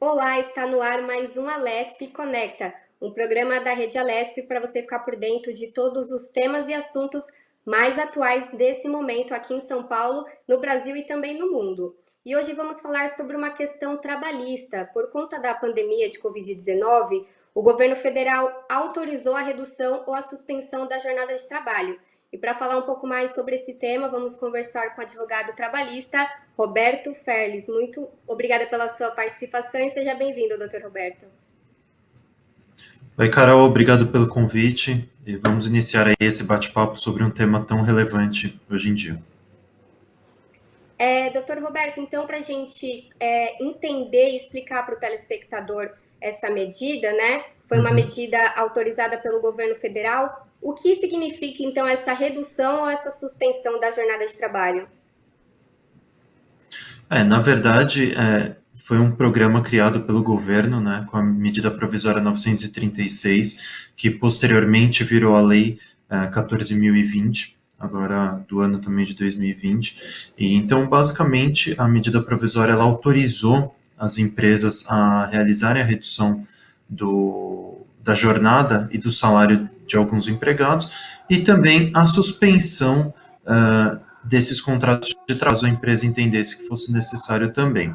Olá, está no ar mais um Alesp Conecta, um programa da Rede Alesp para você ficar por dentro de todos os temas e assuntos mais atuais desse momento aqui em São Paulo, no Brasil e também no mundo. E hoje vamos falar sobre uma questão trabalhista. Por conta da pandemia de Covid-19, o governo federal autorizou a redução ou a suspensão da jornada de trabalho. E para falar um pouco mais sobre esse tema, vamos conversar com o advogado trabalhista Roberto Ferles. Muito obrigada pela sua participação e seja bem-vindo, doutor Roberto. Oi, Carol, obrigado pelo convite e vamos iniciar aí esse bate-papo sobre um tema tão relevante hoje em dia. Doutor Roberto, então, para a gente entender e explicar para o telespectador essa medida, né? Foi uma medida autorizada pelo governo federal. O que significa, então, essa redução ou essa suspensão da jornada de trabalho? Na verdade, foi um programa criado pelo governo, né, com a medida provisória 936, que posteriormente virou a lei 14.020, agora do ano também de 2020. E então, basicamente, a medida provisória ela autorizou as empresas a realizarem a redução da jornada e do salário de alguns empregados e também a suspensão desses contratos de trabalho, caso a empresa entendesse que fosse necessário também.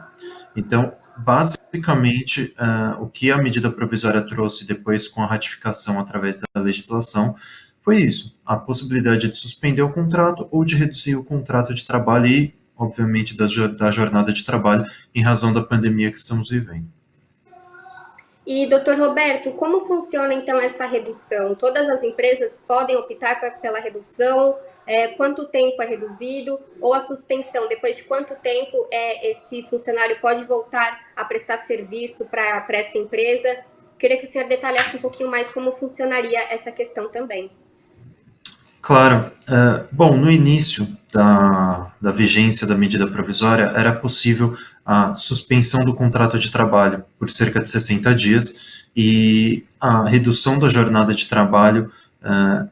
Então, basicamente, o que a medida provisória trouxe depois com a ratificação através da legislação foi isso, a possibilidade de suspender o contrato ou de reduzir o contrato de trabalho e, obviamente, da jornada de trabalho em razão da pandemia que estamos vivendo. E, doutor Roberto, como funciona então essa redução? Todas as empresas podem optar pela redução? Quanto tempo é reduzido? Ou a suspensão? Depois de quanto tempo esse funcionário pode voltar a prestar serviço para essa empresa? Queria que o senhor detalhasse um pouquinho mais como funcionaria essa questão também. Claro. Bom, no início da vigência da medida provisória, era possível a suspensão do contrato de trabalho por cerca de 60 dias e a redução da jornada de trabalho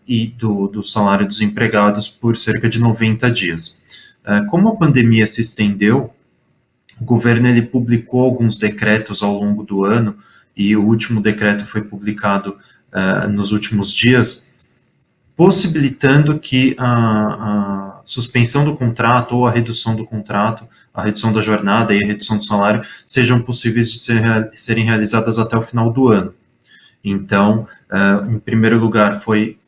e do salário dos empregados por cerca de 90 dias. Como a pandemia se estendeu, o governo ele publicou alguns decretos ao longo do ano e o último decreto foi publicado nos últimos dias, possibilitando que a suspensão do contrato ou a redução do contrato, a redução da jornada e a redução do salário sejam possíveis de serem realizadas até o final do ano. Então, em primeiro lugar, foi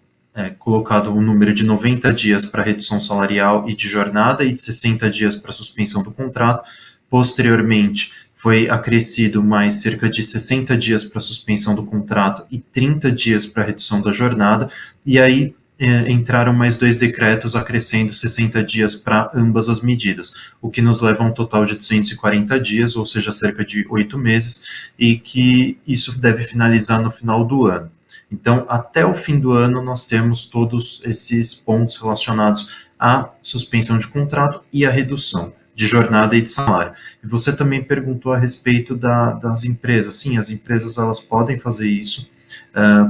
colocado um número de 90 dias para redução salarial e de jornada e de 60 dias para suspensão do contrato. Posteriormente, foi acrescido mais cerca de 60 dias para suspensão do contrato e 30 dias para redução da jornada, e aí entraram mais 2 decretos acrescendo 60 dias para ambas as medidas, o que nos leva a um total de 240 dias, ou seja, cerca de 8 meses, e que isso deve finalizar no final do ano. Então, até o fim do ano, nós temos todos esses pontos relacionados à suspensão de contrato e à redução de jornada e de salário. E você também perguntou a respeito das empresas. Sim, as empresas elas podem fazer isso,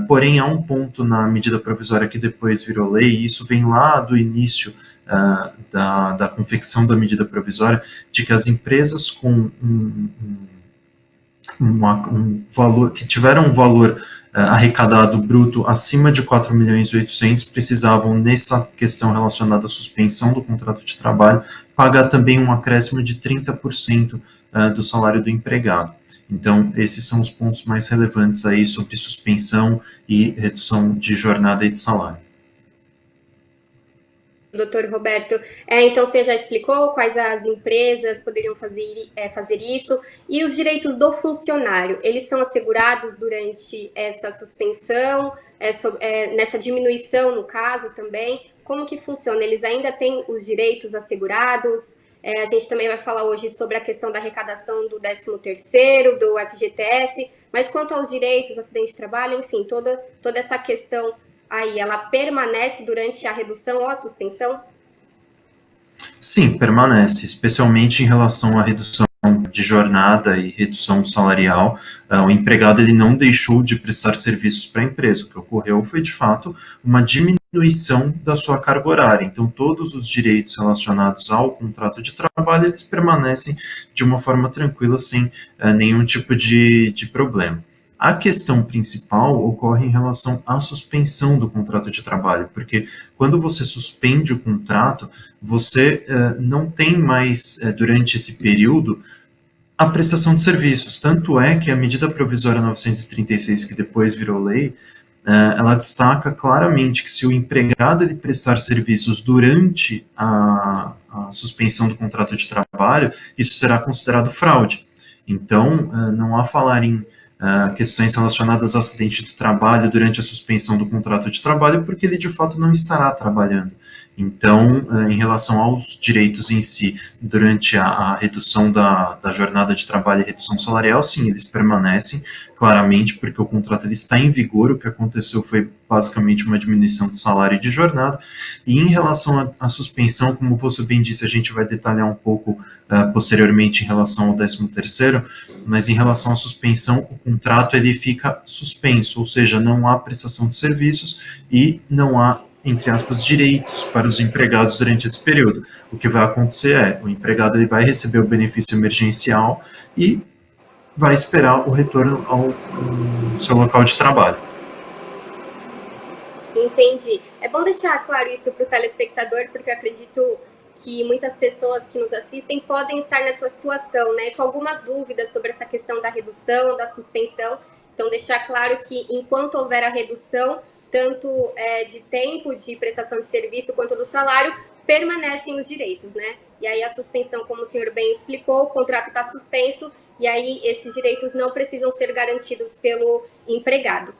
porém há um ponto na medida provisória que depois virou lei, e isso vem lá do início da confecção da medida provisória, de que as empresas com um valor, que tiveram um valor arrecadado bruto acima de 4 milhões e 800 precisavam, nessa questão relacionada à suspensão do contrato de trabalho, pagar também um acréscimo de 30% do salário do empregado. Então, esses são os pontos mais relevantes aí sobre suspensão e redução de jornada e de salário. Doutor Roberto, então você já explicou quais as empresas poderiam fazer isso, e os direitos do funcionário, eles são assegurados durante essa suspensão, nessa diminuição no caso também? Como que funciona? Eles ainda têm os direitos assegurados? A gente também vai falar hoje sobre a questão da arrecadação do 13º, do FGTS, mas quanto aos direitos, acidente de trabalho, enfim, toda essa questão aí, ela permanece durante a redução ou a suspensão? Sim, permanece, especialmente em relação à redução de jornada e redução salarial. O empregado ele não deixou de prestar serviços para a empresa. O que ocorreu foi, de fato, uma diminuição diminuição da sua carga horária. Então, todos os direitos relacionados ao contrato de trabalho, eles permanecem de uma forma tranquila, sem nenhum tipo de problema. A questão principal ocorre em relação à suspensão do contrato de trabalho, porque quando você suspende o contrato, você não tem mais, durante esse período, a prestação de serviços. Tanto é que a medida provisória 936, que depois virou lei, ela destaca claramente que se o empregado ele prestar serviços durante a suspensão do contrato de trabalho, isso será considerado fraude. Então, não há falar em questões relacionadas ao acidente do trabalho durante a suspensão do contrato de trabalho, porque ele de fato não estará trabalhando. Então, em relação aos direitos em si, durante a redução da jornada de trabalho e redução salarial, sim, eles permanecem claramente, porque o contrato ele está em vigor. O que aconteceu foi basicamente uma diminuição de salário e de jornada. E em relação à suspensão, como você bem disse, a gente vai detalhar um pouco posteriormente em relação ao 13º, mas em relação à suspensão, o contrato ele fica suspenso, ou seja, não há prestação de serviços e não há, entre aspas, direitos para os empregados durante esse período. O que vai acontecer é, o empregado ele vai receber o benefício emergencial e vai esperar o retorno ao seu local de trabalho. Entendi. É bom deixar claro isso para o telespectador, porque eu acredito que muitas pessoas que nos assistem podem estar nessa situação, né, com algumas dúvidas sobre essa questão da redução, da suspensão. Então, deixar claro que enquanto houver a redução, tanto de tempo de prestação de serviço quanto do salário, permanecem os direitos, né? E aí a suspensão, como o senhor bem explicou, o contrato está suspenso e aí esses direitos não precisam ser garantidos pelo empregado.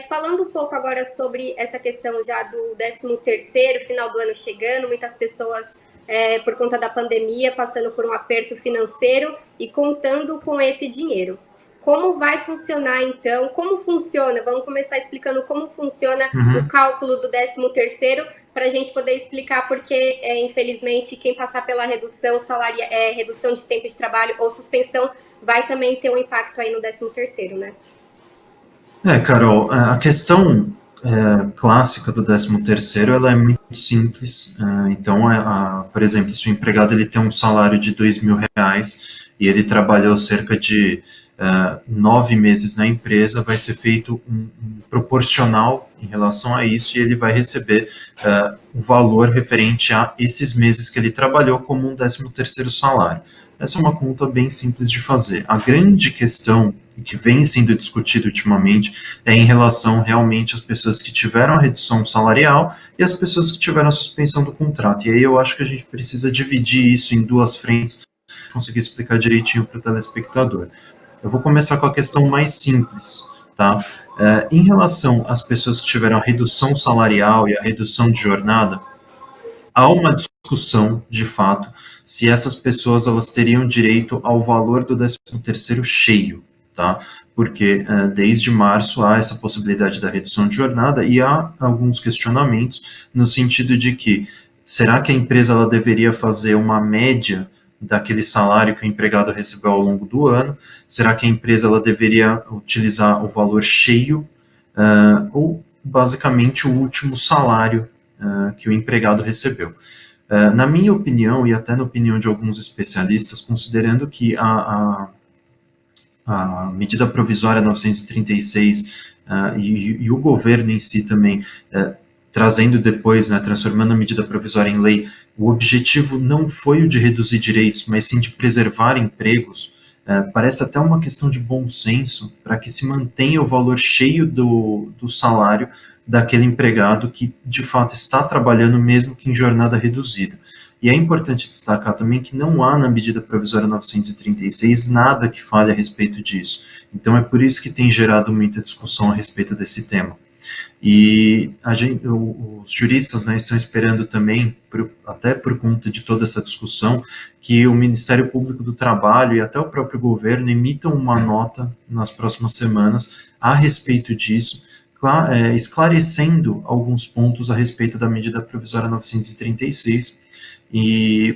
Falando um pouco agora sobre essa questão já do 13º, final do ano chegando, muitas pessoas, por conta da pandemia, passando por um aperto financeiro e contando com esse dinheiro. Como vai funcionar, então? Como funciona? Vamos começar explicando como funciona o cálculo do 13º, para a gente poder explicar porque, infelizmente, quem passar pela redução salarial, redução de tempo de trabalho ou suspensão, vai também ter um impacto aí no 13º, né? Carol, a questão clássica do 13º, ela é muito simples. Então, por exemplo, se o empregado ele tem um salário de R$ 2.000 e ele trabalhou cerca de 9 meses na empresa, vai ser feito um proporcional em relação a isso, e ele vai receber o valor referente a esses meses que ele trabalhou como um 13º salário. Essa é uma conta bem simples de fazer. A grande questão que vem sendo discutida ultimamente é em relação realmente às pessoas que tiveram a redução salarial e as pessoas que tiveram a suspensão do contrato. E aí eu acho que a gente precisa dividir isso em duas frentes para conseguir explicar direitinho para o telespectador. Eu vou começar com a questão mais simples, tá? Em relação às pessoas que tiveram a redução salarial e a redução de jornada, há uma discussão, de fato, se essas pessoas elas teriam direito ao valor do 13º cheio, tá? Porque desde março há essa possibilidade da redução de jornada e há alguns questionamentos no sentido de que, será que a empresa ela deveria fazer uma média daquele salário que o empregado recebeu ao longo do ano? Será que a empresa ela deveria utilizar o valor cheio ou basicamente o último salário que o empregado recebeu? Na minha opinião, e até na opinião de alguns especialistas, considerando que a medida provisória 936 e o governo em si também, trazendo depois, transformando a medida provisória em lei, o objetivo não foi o de reduzir direitos, mas sim de preservar empregos, parece até uma questão de bom senso para que se mantenha o valor cheio do salário daquele empregado que, de fato, está trabalhando mesmo que em jornada reduzida. E é importante destacar também que não há na medida provisória 936 nada que fale a respeito disso. Então é por isso que tem gerado muita discussão a respeito desse tema. E os juristas estão esperando também, até por conta de toda essa discussão, que o Ministério Público do Trabalho e até o próprio governo emitam uma nota nas próximas semanas a respeito disso, esclarecendo alguns pontos a respeito da medida provisória 936,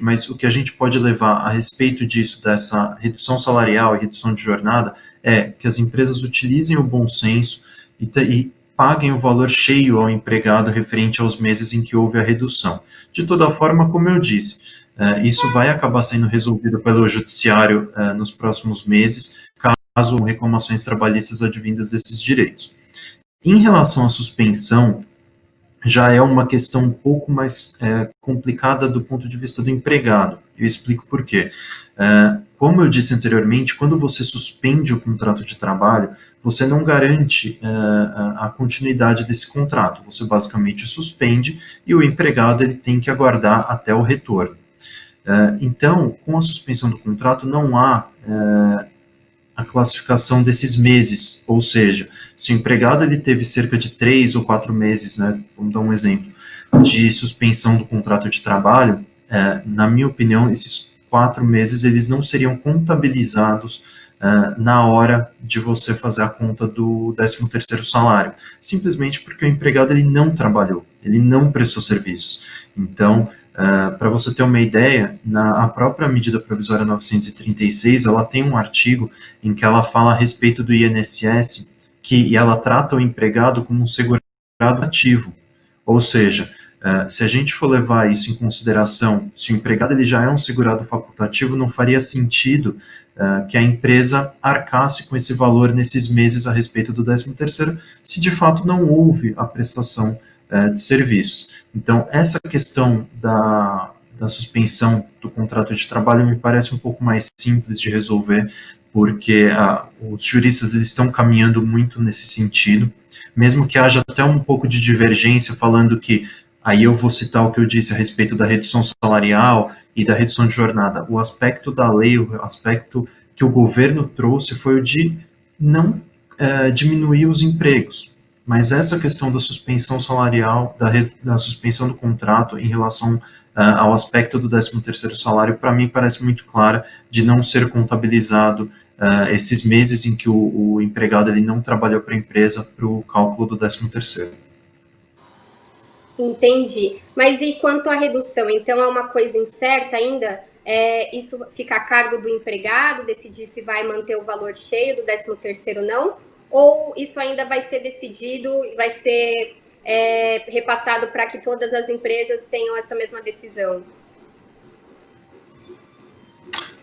mas o que a gente pode levar a respeito disso, dessa redução salarial e redução de jornada, é que as empresas utilizem o bom senso e paguem o valor cheio ao empregado referente aos meses em que houve a redução. De toda forma, como eu disse, isso vai acabar sendo resolvido pelo judiciário nos próximos meses, caso reclamações trabalhistas advindas desses direitos. Em relação à suspensão, já é uma questão um pouco mais complicada do ponto de vista do empregado. Eu explico por quê. Como eu disse anteriormente, quando você suspende o contrato de trabalho, você não garante a continuidade desse contrato. Você basicamente suspende e o empregado ele tem que aguardar até o retorno. Então, com a suspensão do contrato, não há a classificação desses meses, ou seja, se o empregado ele teve cerca de 3 ou 4 meses, né, vamos dar um exemplo, de suspensão do contrato de trabalho, na minha opinião, esses 4 meses eles não seriam contabilizados na hora de você fazer a conta do 13º salário, simplesmente porque o empregado ele não trabalhou, ele não prestou serviços. Então, para você ter uma ideia, a própria medida provisória 936, ela tem um artigo em que ela fala a respeito do INSS, e ela trata o empregado como um segurado ativo. Ou seja, se a gente for levar isso em consideração, se o empregado ele já é um segurado facultativo, não faria sentido que a empresa arcasse com esse valor nesses meses a respeito do 13º, se de fato não houve a prestação de serviços. Então, essa questão da suspensão do contrato de trabalho me parece um pouco mais simples de resolver, porque os juristas eles estão caminhando muito nesse sentido, mesmo que haja até um pouco de divergência, falando que, aí eu vou citar o que eu disse a respeito da redução salarial e da redução de jornada. O aspecto da lei, o aspecto que o governo trouxe foi o de não diminuir os empregos. Mas essa questão da suspensão salarial, da suspensão do contrato em relação ao aspecto do 13º salário, para mim parece muito clara, de não ser contabilizado esses meses em que o empregado ele não trabalhou para a empresa para o cálculo do 13º. Entendi. Mas e quanto à redução? Então é uma coisa incerta ainda? Isso fica a cargo do empregado decidir se vai manter o valor cheio do 13º ou não? Ou isso ainda vai ser decidido e vai ser repassado para que todas as empresas tenham essa mesma decisão?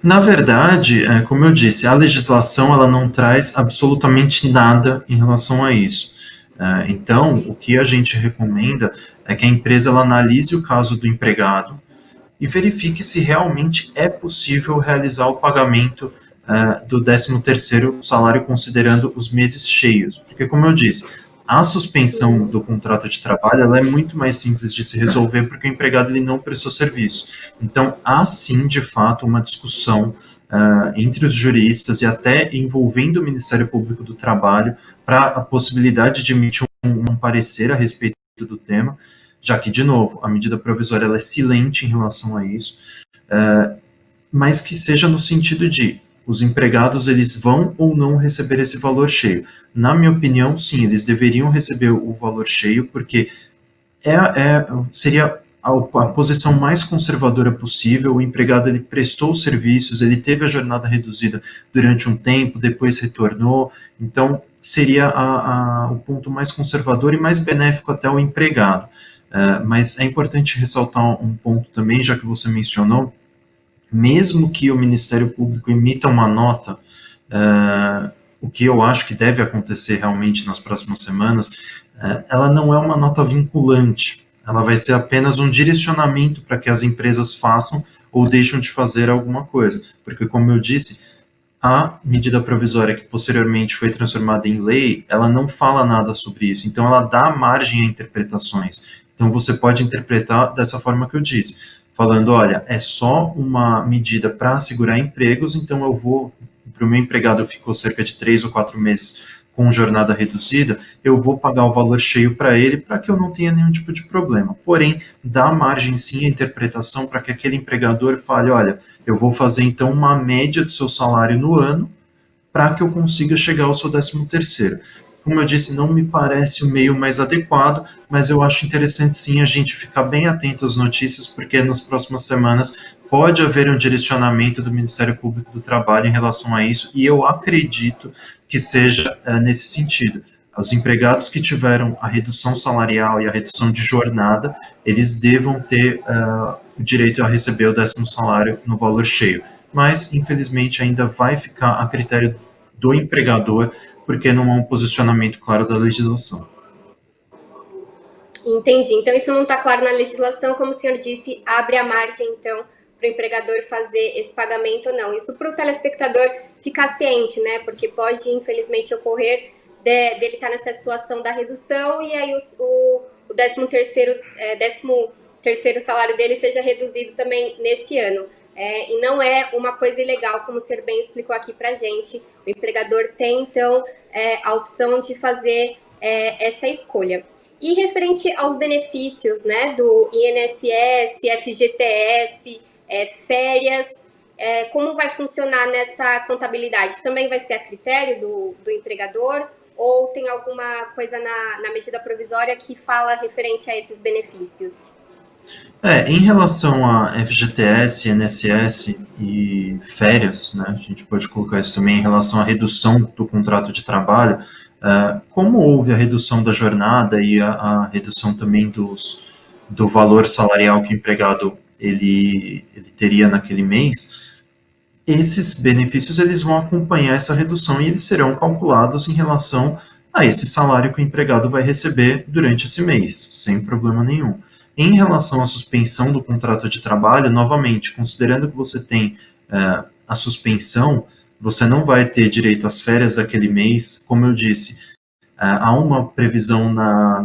Na verdade, como eu disse, a legislação ela não traz absolutamente nada em relação a isso. Então, o que a gente recomenda é que a empresa ela analise o caso do empregado e verifique se realmente é possível realizar o pagamento do 13º salário considerando os meses cheios. Porque, como eu disse, a suspensão do contrato de trabalho ela é muito mais simples de se resolver porque o empregado ele não prestou serviço. Então, há sim, de fato, uma discussão entre os juristas e até envolvendo o Ministério Público do Trabalho para a possibilidade de emitir um parecer a respeito do tema, já que, de novo, a medida provisória ela é silente em relação a isso, mas que seja no sentido de os empregados eles vão ou não receber esse valor cheio. Na minha opinião, sim, eles deveriam receber o valor cheio, porque seria a posição mais conservadora possível. O empregado ele prestou os serviços, ele teve a jornada reduzida durante um tempo, depois retornou, então seria o ponto mais conservador e mais benéfico até ao empregado. Mas é importante ressaltar um ponto também, já que você mencionou, mesmo que o Ministério Público emita uma nota, o que eu acho que deve acontecer realmente nas próximas semanas, ela não é uma nota vinculante, ela vai ser apenas um direcionamento para que as empresas façam ou deixem de fazer alguma coisa, porque, como eu disse, a medida provisória que posteriormente foi transformada em lei, ela não fala nada sobre isso, então ela dá margem a interpretações. Então você pode interpretar dessa forma que eu disse, falando, olha, é só uma medida para assegurar empregos, então eu vou, para o meu empregado ficou cerca de 3 ou 4 meses com jornada reduzida, eu vou pagar o valor cheio para ele, para que eu não tenha nenhum tipo de problema. Porém, dá margem sim à interpretação para que aquele empregador fale, olha, eu vou fazer então uma média do seu salário no ano, para que eu consiga chegar ao seu 13º. Como eu disse, não me parece o meio mais adequado, mas eu acho interessante sim a gente ficar bem atento às notícias, porque nas próximas semanas pode haver um direcionamento do Ministério Público do Trabalho em relação a isso, e eu acredito que seja nesse sentido. Os empregados que tiveram a redução salarial e a redução de jornada, eles devam ter o direito a receber o 10º salário no valor cheio. Mas, infelizmente, ainda vai ficar a critério do empregador, porque não há um posicionamento claro da legislação. Entendi. Então, isso não está claro na legislação, como o senhor disse, abre a margem, então, para o empregador fazer esse pagamento ou não. Isso para o telespectador ficar ciente, né? Porque pode, infelizmente, ocorrer dele estar nessa situação da redução e aí o 13º salário dele seja reduzido também nesse ano. E não é uma coisa ilegal, como o senhor bem explicou aqui para a gente. O empregador tem, então, a opção de fazer essa escolha. E referente aos benefícios, né, do INSS, FGTS, férias, como vai funcionar nessa contabilidade? Também vai ser a critério do empregador ou tem alguma coisa na medida provisória que fala referente a esses benefícios? Em relação a FGTS, INSS e férias, né, a gente pode colocar isso também em relação à redução do contrato de trabalho, como houve a redução da jornada e a redução também do valor salarial que o empregado ele teria naquele mês, esses benefícios eles vão acompanhar essa redução e eles serão calculados em relação a esse salário que o empregado vai receber durante esse mês, sem problema nenhum. Em relação à suspensão do contrato de trabalho, novamente, considerando que você tem a suspensão, você não vai ter direito às férias daquele mês, como eu disse. Há uma previsão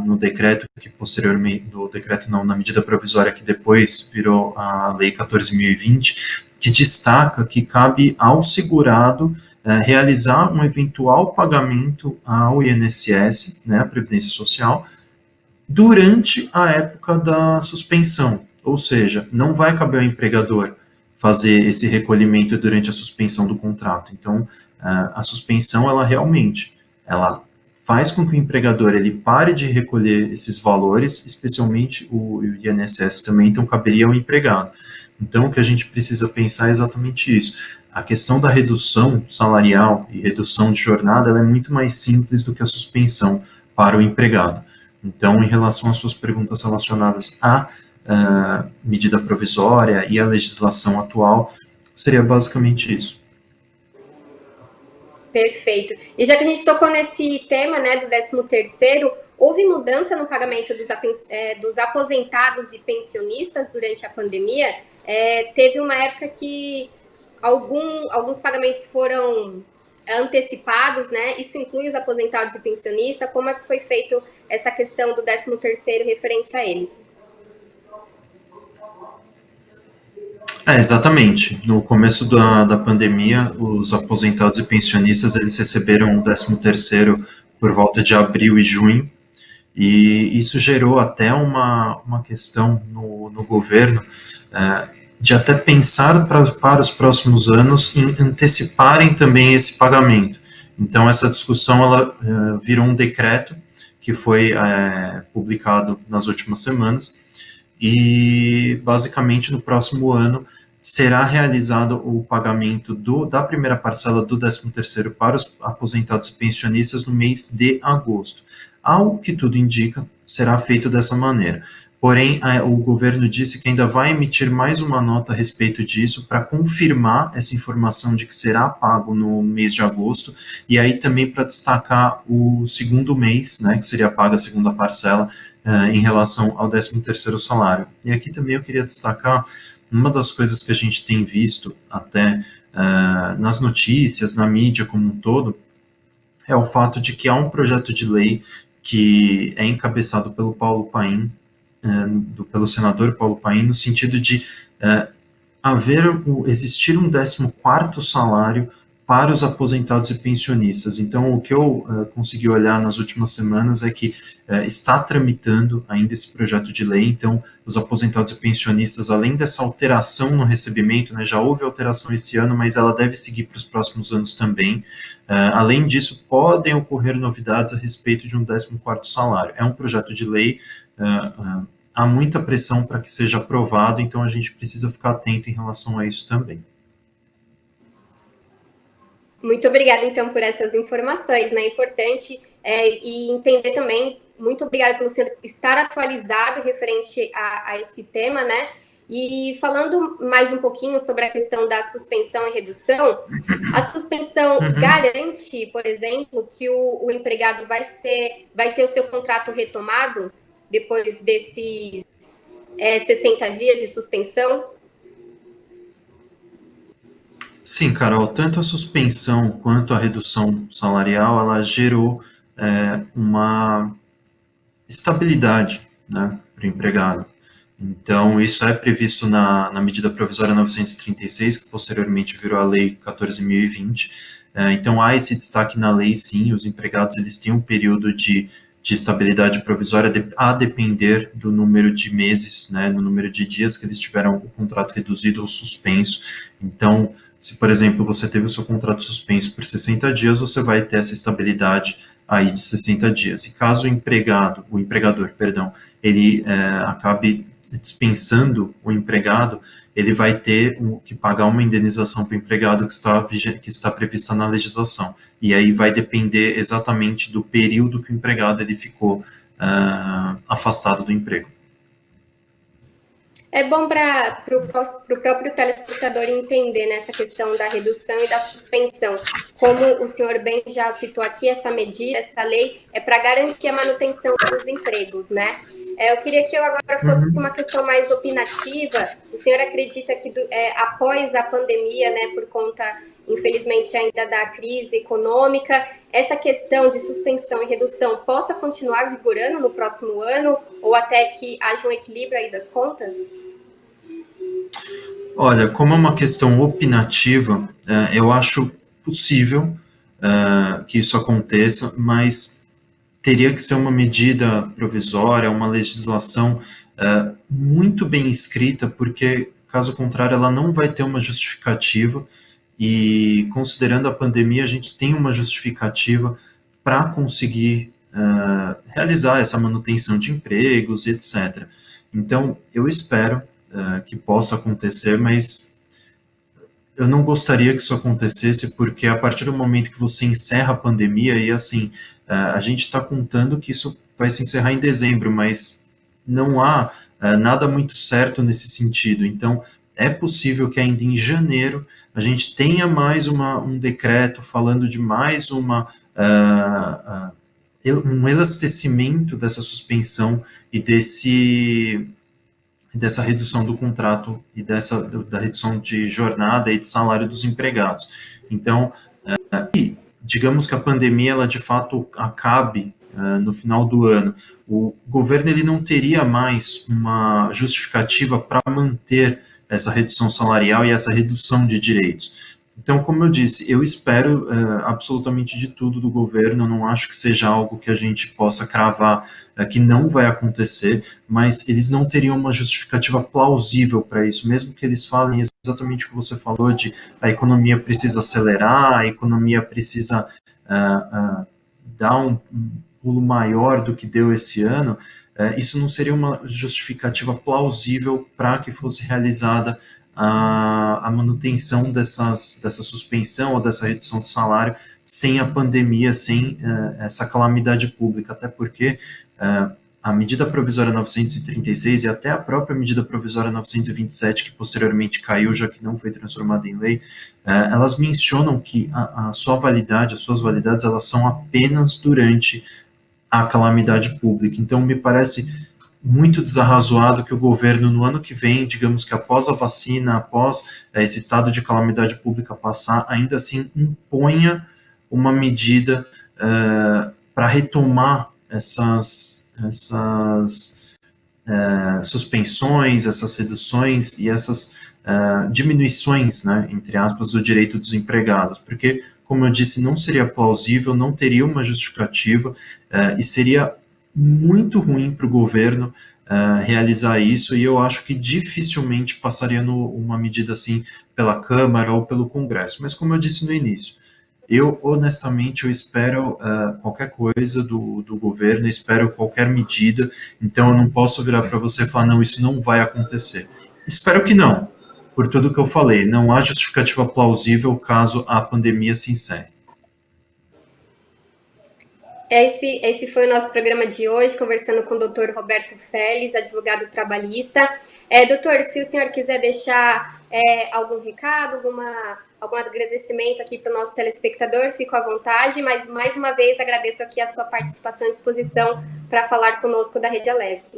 no decreto, que posteriormente, do decreto não, na medida provisória que depois virou a Lei 14.020, que destaca que cabe ao segurado realizar um eventual pagamento ao INSS, né, a Previdência Social, durante a época da suspensão. Ou seja, não vai caber ao empregador fazer esse recolhimento durante a suspensão do contrato. Então, a suspensão, ela faz com que o empregador ele pare de recolher esses valores, especialmente o INSS também, então caberia ao empregado. Então, o que a gente precisa pensar é exatamente isso. A questão da redução salarial e redução de jornada ela é muito mais simples do que a suspensão para o empregado. Então, em relação às suas perguntas relacionadas à medida provisória e à legislação atual, seria basicamente isso. Perfeito. E já que a gente tocou nesse tema, né, do 13º, houve mudança no pagamento dos aposentados e pensionistas durante a pandemia? Teve uma época que alguns pagamentos foram antecipados, né? Isso inclui os aposentados e pensionistas. Como é que foi feito essa questão do 13º referente a eles? Exatamente. No começo da pandemia, os aposentados e pensionistas eles receberam o 13º por volta de abril e junho, e isso gerou até uma questão no governo de até pensar para os próximos anos em anteciparem também esse pagamento. Então, essa discussão ela virou um decreto que foi publicado nas últimas semanas, e basicamente no próximo ano será realizado o pagamento da primeira parcela do 13º para os aposentados e pensionistas no mês de agosto. Ao que tudo indica, será feito dessa maneira. Porém, o governo disse que ainda vai emitir mais uma nota a respeito disso para confirmar essa informação de que será pago no mês de agosto, e aí também para destacar o segundo mês, né, que seria paga a segunda parcela, em relação ao 13º salário. E aqui também eu queria destacar uma das coisas que a gente tem visto até nas notícias, na mídia como um todo, é o fato de que há um projeto de lei que é encabeçado pelo Paulo Paim, pelo senador Paulo Paim, no sentido de existir um 14º salário para os aposentados e pensionistas. Então, o que eu consegui olhar nas últimas semanas é que está tramitando ainda esse projeto de lei. Então, os aposentados e pensionistas, além dessa alteração no recebimento, né, já houve alteração esse ano, mas ela deve seguir para os próximos anos também. Além disso, podem ocorrer novidades a respeito de um 14º salário. É um projeto de lei, há muita pressão para que seja aprovado, então a gente precisa ficar atento em relação a isso também. Muito obrigada, então, por essas informações, né? É importante e entender também. Muito obrigada pelo senhor estar atualizado referente a esse tema, né? E falando mais um pouquinho sobre a questão da suspensão e redução, a suspensão garante, por exemplo, que o empregado vai ter o seu contrato retomado depois desses 60 dias de suspensão? Sim, Carol, tanto a suspensão quanto a redução salarial, ela gerou uma estabilidade, né, para o empregado. Então, isso é previsto na medida provisória 936, que posteriormente virou a lei 14.020. Então, há esse destaque na lei, sim, os empregados eles têm um período de estabilidade provisória a depender do número de meses, né, no número de dias que eles tiveram o contrato reduzido ou suspenso. Então, se, por exemplo, você teve o seu contrato suspenso por 60 dias, você vai ter essa estabilidade aí de 60 dias. E caso o empregador, perdão, ele acabe dispensando o empregado, ele vai ter que pagar uma indenização para o empregado que está prevista na legislação. E aí vai depender exatamente do período que o empregado ele ficou afastado do emprego. É bom para o próprio telespectador entender nessa questão da redução e da suspensão. Como o senhor bem já citou aqui, essa medida, essa lei, é para garantir a manutenção dos empregos, né? Eu queria que eu agora fosse uma questão mais opinativa. O senhor acredita que após a pandemia, né, por conta, infelizmente, ainda da crise econômica, essa questão de suspensão e redução possa continuar vigorando no próximo ano ou até que haja um equilíbrio aí das contas? Olha, como é uma questão opinativa, eu acho possível que isso aconteça, mas teria que ser uma medida provisória, uma legislação muito bem escrita, porque, caso contrário, ela não vai ter uma justificativa, e considerando a pandemia, a gente tem uma justificativa para conseguir realizar essa manutenção de empregos, etc. Então, eu espero que possa acontecer, mas eu não gostaria que isso acontecesse, porque a partir do momento que você encerra a pandemia, e assim, a gente está contando que isso vai se encerrar em dezembro, mas não há nada muito certo nesse sentido. Então, é possível que ainda em janeiro a gente tenha mais um decreto falando de mais um elastecimento dessa suspensão e dessa redução do contrato e da redução de jornada e de salário dos empregados. Então, digamos que a pandemia ela de fato acabe no final do ano, o governo ele não teria mais uma justificativa para manter essa redução salarial e essa redução de direitos. Então, como eu disse, eu espero absolutamente de tudo do governo, eu não acho que seja algo que a gente possa cravar que não vai acontecer, mas eles não teriam uma justificativa plausível para isso, mesmo que eles falem exatamente o que você falou de a economia precisa acelerar, a economia precisa dar um pulo maior do que deu esse ano, isso não seria uma justificativa plausível para que fosse realizada a manutenção dessa suspensão ou dessa redução do salário sem a pandemia, sem essa calamidade pública, até porque a medida provisória 936 e até a própria medida provisória 927, que posteriormente caiu, já que não foi transformada em lei, elas mencionam que a sua validade, as suas validades, elas são apenas durante a calamidade pública. Então, me parece muito desarrazoado que o governo, no ano que vem, digamos que após a vacina, após esse estado de calamidade pública passar, ainda assim imponha uma medida para retomar essas suspensões, essas reduções e essas diminuições, né, entre aspas, do direito dos empregados, porque, como eu disse, não seria plausível, não teria uma justificativa e seria muito ruim para o governo realizar isso, e eu acho que dificilmente passaria uma medida assim pela Câmara ou pelo Congresso. Mas, como eu disse no início, honestamente, eu espero qualquer coisa do governo, espero qualquer medida, então eu não posso virar para você e falar, não, isso não vai acontecer. Espero que não, por tudo que eu falei, não há justificativa plausível caso a pandemia se encerre. Esse foi o nosso programa de hoje, conversando com o doutor Roberto Felles, advogado trabalhista. Doutor, se o senhor quiser deixar algum recado, algum agradecimento aqui para o nosso telespectador, fico à vontade, mas mais uma vez agradeço aqui a sua participação e disposição para falar conosco da Rede Alesp.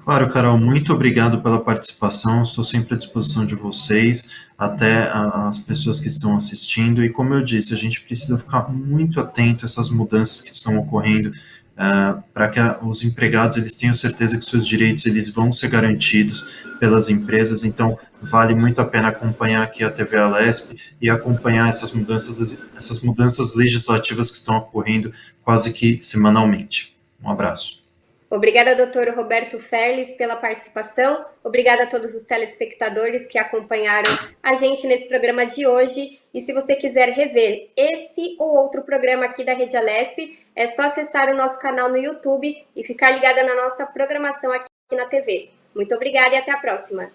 Claro, Carol, muito obrigado pela participação, estou sempre à disposição de vocês, até as pessoas que estão assistindo, e como eu disse, a gente precisa ficar muito atento a essas mudanças que estão ocorrendo, para que os empregados eles tenham certeza que seus direitos eles vão ser garantidos pelas empresas, então vale muito a pena acompanhar aqui a TV Alesp e acompanhar essas mudanças legislativas que estão ocorrendo quase que semanalmente. Um abraço. Obrigada, doutor Roberto Felles, pela participação. Obrigada a todos os telespectadores que acompanharam a gente nesse programa de hoje. E se você quiser rever esse ou outro programa aqui da Rede Alesp, é só acessar o nosso canal no YouTube e ficar ligada na nossa programação aqui na TV. Muito obrigada e até a próxima.